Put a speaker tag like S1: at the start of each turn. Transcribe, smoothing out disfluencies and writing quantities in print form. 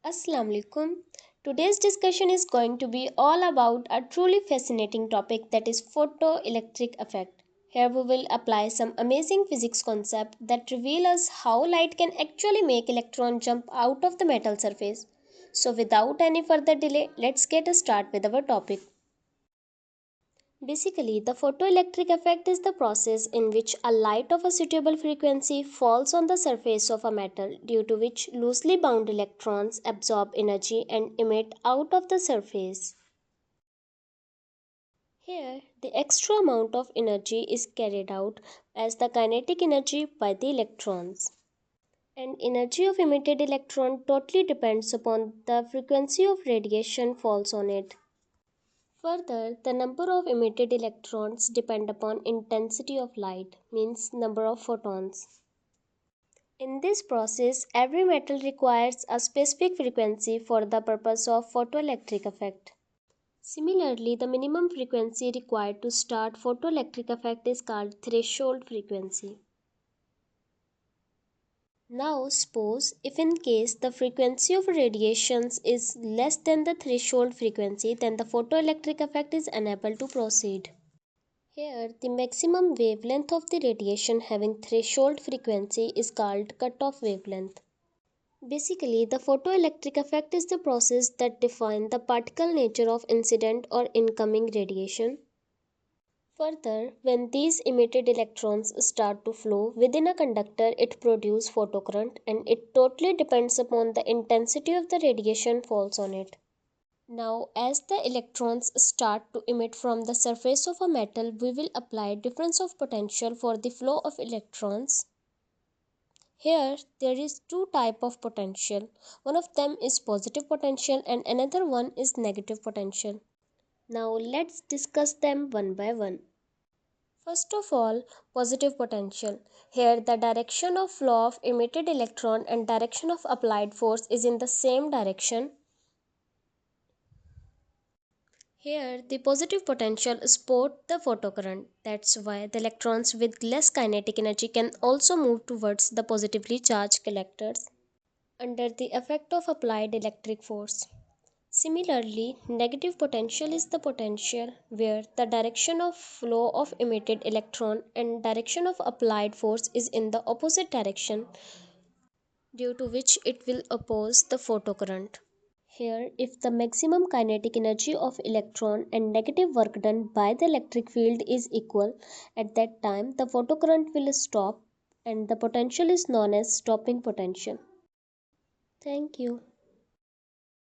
S1: Assalamu alaikum. Today's discussion is going to be all about a truly fascinating topic, that is photoelectric effect. Here we will apply some amazing physics concept that reveal us how light can actually make electron jump out of the metal surface. So without any further delay, let's get a start with our topic. Basically, the photoelectric effect is the process in which a light of a suitable frequency falls on the surface of a metal, due to which loosely bound electrons absorb energy and emit out of the surface. Here, the extra amount of energy is carried out as the kinetic energy by the electrons. And energy of emitted electron totally depends upon the frequency of radiation falls on it. Further, the number of emitted electrons depend upon intensity of light, means number of photons. In this process, every metal requires a specific frequency for the purpose of photoelectric effect. Similarly, the minimum frequency required to start photoelectric effect is called threshold frequency. Now suppose if in case the frequency of radiations is less than the threshold frequency, then the photoelectric effect is unable to proceed. Here, the maximum wavelength of the radiation having threshold frequency is called cutoff wavelength. Basically, the photoelectric effect is the process that defines the particle nature of incident or incoming radiation. Further, when these emitted electrons start to flow within a conductor, it produces photocurrent, and it totally depends upon the intensity of the radiation falls on it. Now, as the electrons start to emit from the surface of a metal, we will apply difference of potential for the flow of electrons. Here, there is two type of potential. One of them is positive potential and another one is negative potential. Now, let's discuss them one by one. First of all, positive potential. Here, the direction of flow of emitted electron and direction of applied force is in the same direction. Here, the positive potential support the photocurrent. That's why the electrons with less kinetic energy can also move towards the positively charged collectors under the effect of applied electric force. Similarly, negative potential is the potential where the direction of flow of emitted electron and direction of applied force is in the opposite direction, due to which it will oppose the photocurrent. Here, if the maximum kinetic energy of electron and negative work done by the electric field is equal, at that time the photocurrent will stop and the potential is known as stopping potential. Thank you.